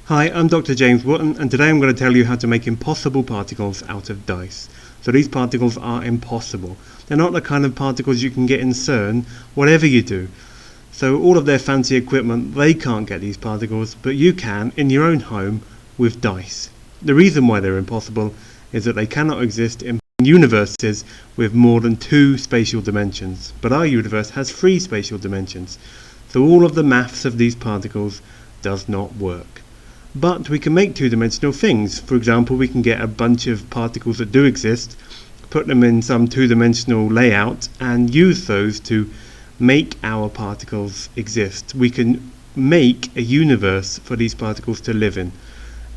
Hi, I'm Dr. James Wotton, and today I'm going to tell you how to make impossible particles out of dice. So these particles are impossible. They're not the kind of particles you can get in CERN, whatever you do. So all of their fancy equipment, they can't get these particles, but you can in your own home with dice. The reason why they're impossible is that they cannot exist in universes with more than 2 spatial dimensions, but our universe has 3 spatial dimensions. So all of the maths of these particles does not work. But we can make 2-dimensional things. For example, we can get a bunch of particles that do exist, put them in some 2-dimensional layout, and use those to make our particles exist. We can make a universe for these particles to live in.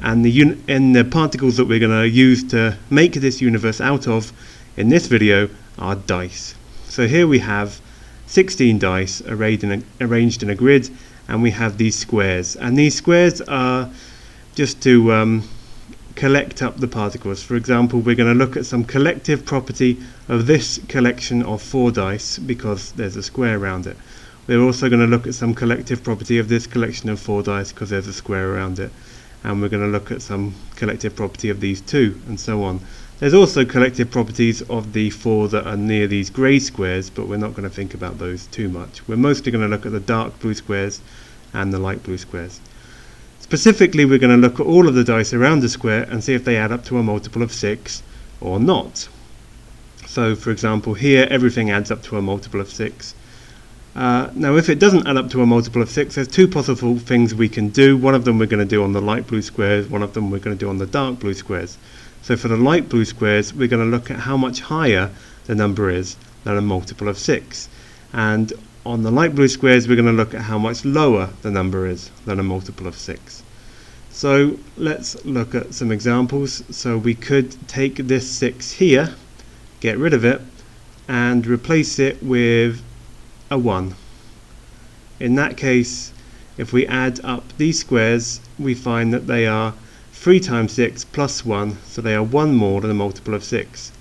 And the particles that we're going to use to make this universe out of in this video are dice. So here we have 16 dice arranged in a grid, and we have these squares, and these squares are just to collect up the particles. For example, we're going to look at some collective property of this collection of 4 dice because there's a square around it. We're also going to look at some collective property of this collection of 4 dice because there's a square around it, and we're going to look at some collective property of these 2, and so on. There's also collective properties of the 4 that are near these grey squares, but we're not going to think about those too much. We're mostly going to look at the dark blue squares and the light blue squares. Specifically, we're going to look at all of the dice around the square and see if they add up to a multiple of 6 or not. So, for example, here everything adds up to a multiple of 6. Now, if it doesn't add up to a multiple of 6, there's 2 possible things we can do. One of them we're going to do on the light blue squares, one of them we're going to do on the dark blue squares. So for the light blue squares, we're going to look at how much higher the number is than a multiple of 6. And on the light blue squares, we're going to look at how much lower the number is than a multiple of 6. So let's look at some examples. So we could take this 6 here, get rid of it, and replace it with a 1. In that case, if we add up these squares, we find that they are 3 times 6 plus 1, so they are 1 more than a multiple of 6.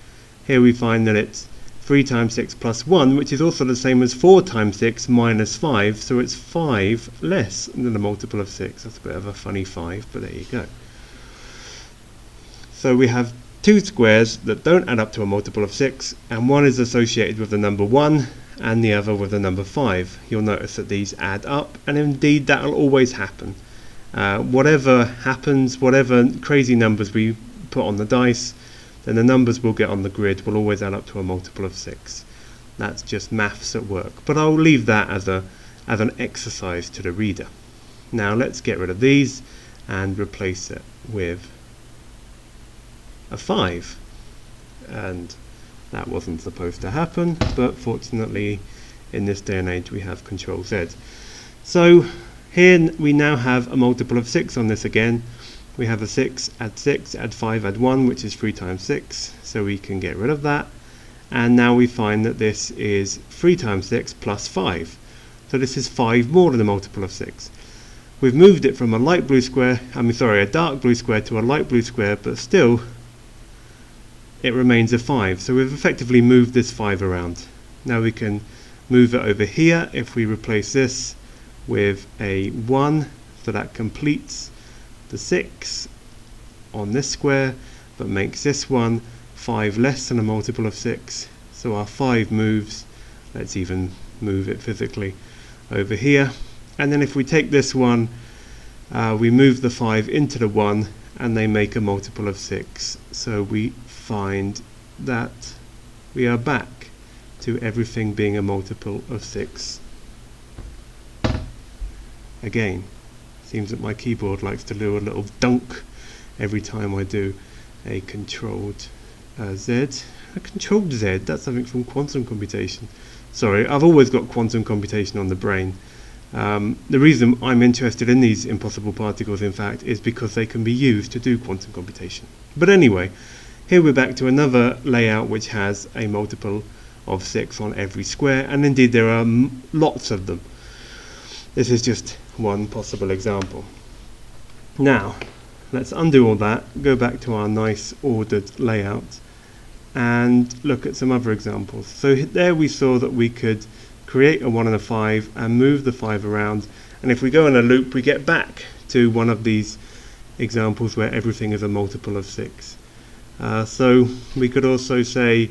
Here we find that it's 3 times 6 plus 1, which is also the same as 4 times 6 minus 5, so it's 5 less than a multiple of 6. That's a bit of a funny 5, but there you go. So we have 2 squares that don't add up to a multiple of 6, and one is associated with the number 1 and the other with the number 5. You'll notice that these add up, and indeed that will always happen. Whatever happens, whatever crazy numbers we put on the dice, then the numbers we'll get on the grid will always add up to a multiple of 6. That's just maths at work, but I'll leave that as an exercise to the reader. Now let's get rid of these and replace it with a 5. And that wasn't supposed to happen, but fortunately in this day and age we have Control Z. So here we now have a multiple of 6 on this again. We have a 6, add 5, add 1, which is 3 times 6, so we can get rid of that. And now we find that this is 3 times 6 plus 5. So this is 5 more than a multiple of 6. We've moved it from a dark blue square to a light blue square, but still it remains a 5. So we've effectively moved this 5 around. Now we can move it over here if we replace this with a 1, so that completes the 6 on this square, but makes this one 5 less than a multiple of 6. So our 5 moves. Let's even move it physically over here. And then if we take this one, we move the 5 into the 1, and they make a multiple of 6. So we find that we are back to everything being a multiple of 6. Again, seems that my keyboard likes to do a little dunk every time I do a controlled Z. A controlled Z, that's something from quantum computation. Sorry, I've always got quantum computation on the brain. The reason I'm interested in these impossible particles, in fact, is because they can be used to do quantum computation. But anyway, here we're back to another layout which has a multiple of 6 on every square, and indeed there are lots of them. This is just one possible example. Now, let's undo all that, go back to our nice ordered layout, and look at some other examples. So there we saw that we could create a 1 and a 5 and move the 5 around, and if we go in a loop we get back to one of these examples where everything is a multiple of 6. So we could also say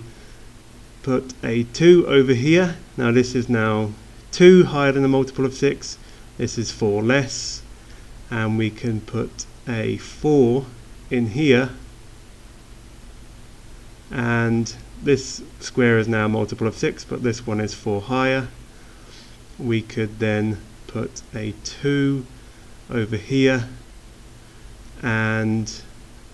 put a 2 over here. Now this is now 2 higher than a multiple of 6. This is 4 less. And we can put a 4 in here. And this square is now a multiple of 6, but this one is 4 higher. We could then put a 2 over here, and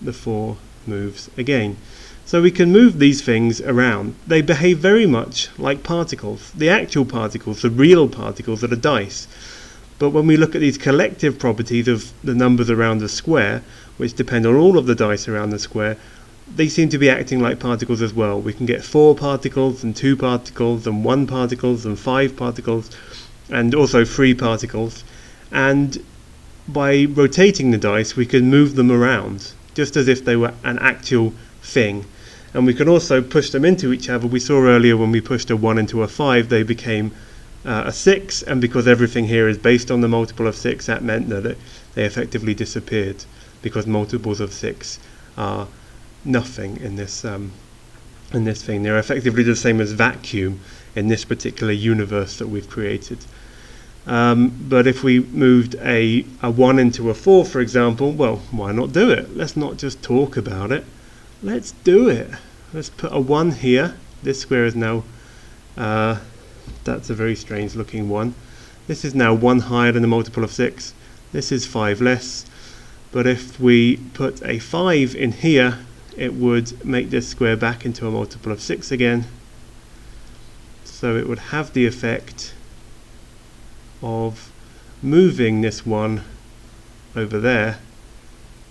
the 4 moves again. So we can move these things around. They behave very much like particles. The actual particles, the real particles, are the dice. But when we look at these collective properties of the numbers around the square, which depend on all of the dice around the square, they seem to be acting like particles as well. We can get 4 particles and 2 particles and 1 particles and 5 particles and also 3 particles. And by rotating the dice we can move them around just as if they were an actual thing. And we can also push them into each other. We saw earlier when we pushed a 1 into a 5 they became a 6, and because everything here is based on the multiple of 6, that meant that they effectively disappeared, because multiples of 6 are nothing in this thing. They're effectively the same as vacuum in this particular universe that we've created. But if we moved a 1 into a 4, for example, well, why not do it? Let's not just talk about it. Let's do it. Let's put a 1 here. This square is now that's a very strange looking 1. This is now 1 higher than the multiple of 6. This is 5 less. But if we put a 5 in here, it would make this square back into a multiple of 6 again. So it would have the effect of moving this 1 over there,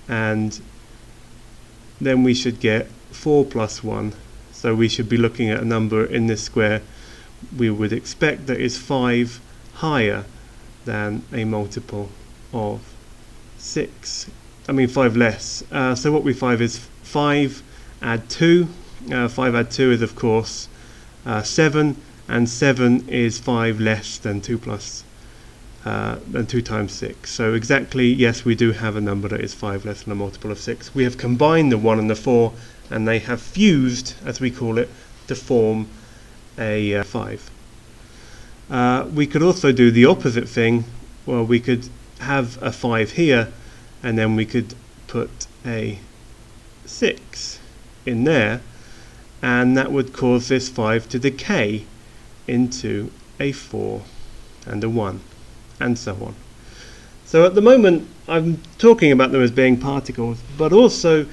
and then we should get 4 plus 1. So we should be looking at a number in this square we would expect that is 5 higher than a multiple of 6. I mean 5 less. So what we find is 5 add 2. 5 add 2 is of course 7, and 7 is 5 less than 2 times 6. So exactly, yes, we do have a number that is 5 less than a multiple of 6. We have combined the 1 and the 4, and they have fused, as we call it, to form a 5. We could also do the opposite thing. Well, we could have a 5 here, and then we could put a 6 in there, and that would cause this 5 to decay into a 4 and a 1, and so on. So at the moment I'm talking about them as being particles, but also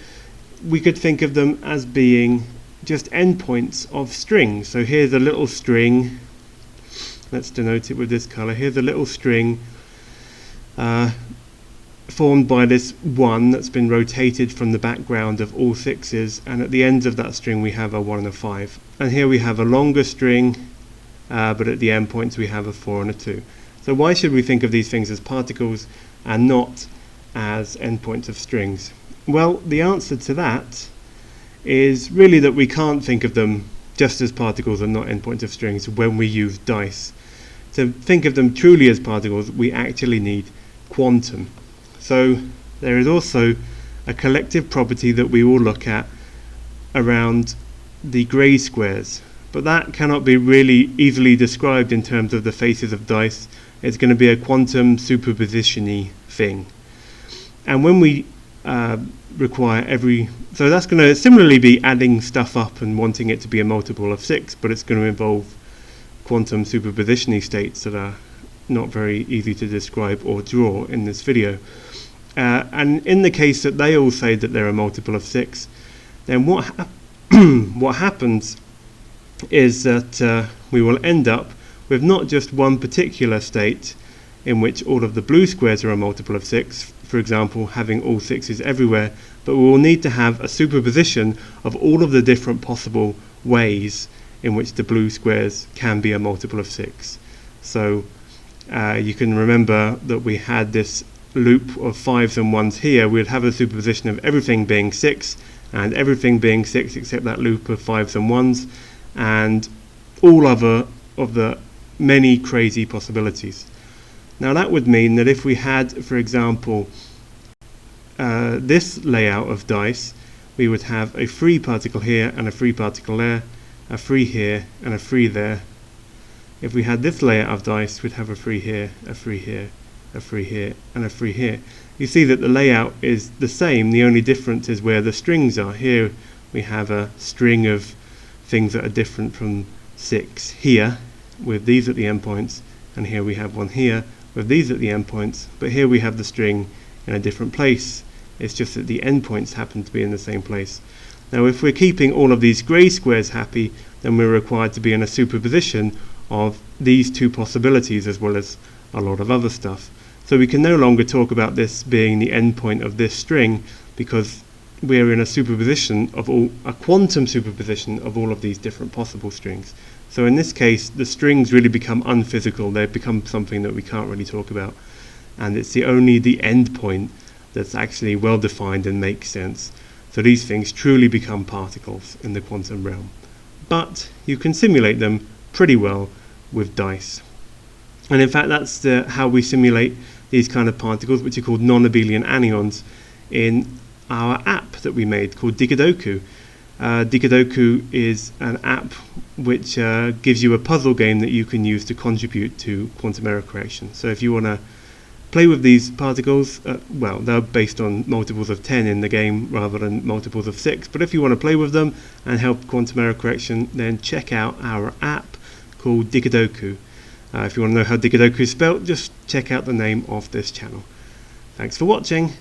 we could think of them as being just endpoints of strings. So here's a little string, let's denote it with this colour. Here's a little string formed by this 1 that's been rotated from the background of all 6's, and at the ends of that string we have a 1 and a 5. And here we have a longer string, but at the end points we have a 4 and a 2. So why should we think of these things as particles and not as endpoints of strings? Well, the answer to that is really that we can't think of them just as particles and not endpoints of strings when we use dice. To think of them truly as particles, we actually need quantum. So there is also a collective property that we will look at around the grey squares, but that cannot be really easily described in terms of the faces of dice. It's going to be a quantum superposition-y thing. And when we require so that's going to similarly be adding stuff up and wanting it to be a multiple of 6, but it's going to involve quantum superposition-y states that are not very easy to describe or draw in this video. And in the case that they all say that they're a multiple of 6, then what happens is that we will end up with not just one particular state in which all of the blue squares are a multiple of 6, for example having all 6's everywhere, but we will need to have a superposition of all of the different possible ways in which the blue squares can be a multiple of 6. So you can remember that we had this loop of 5's and 1's here. We'd have a superposition of everything being 6 and everything being 6 except that loop of 5's and 1's, and all other of the many crazy possibilities. Now that would mean that if we had, for example, this layout of dice, we would have a free particle here and a free particle there, a free here and a free there. If we had this layout of dice, we'd have a free here, a free here, a free here, and a free here. You see that the layout is the same, the only difference is where the strings are. Here we have a string of things that are different from 6 here, with these at the endpoints, and here we have one here with these at the endpoints, but here we have the string in a different place. It's just that the endpoints happen to be in the same place. Now if we're keeping all of these grey squares happy, then we're required to be in a superposition of these two possibilities as well as a lot of other stuff. So we can no longer talk about this being the endpoint of this string, because we're in a superposition of a quantum superposition of all of these different possible strings. So in this case, the strings really become unphysical. They become something that we can't really talk about, and it's only the endpoint that's actually well defined and makes sense. So these things truly become particles in the quantum realm. But you can simulate them pretty well with dice. And in fact, that's how we simulate these kind of particles, which are called non-abelian anyons, in our app that we made called Decodoku. Decodoku is an app which gives you a puzzle game that you can use to contribute to quantum error correction. So if you want to play with these particles, well, they're based on multiples of 10 in the game rather than multiples of 6, but if you want to play with them and help quantum error correction, then check out our app called Decodoku. If you want to know how Decodoku is spelled, just check out the name of this channel. Thanks for watching.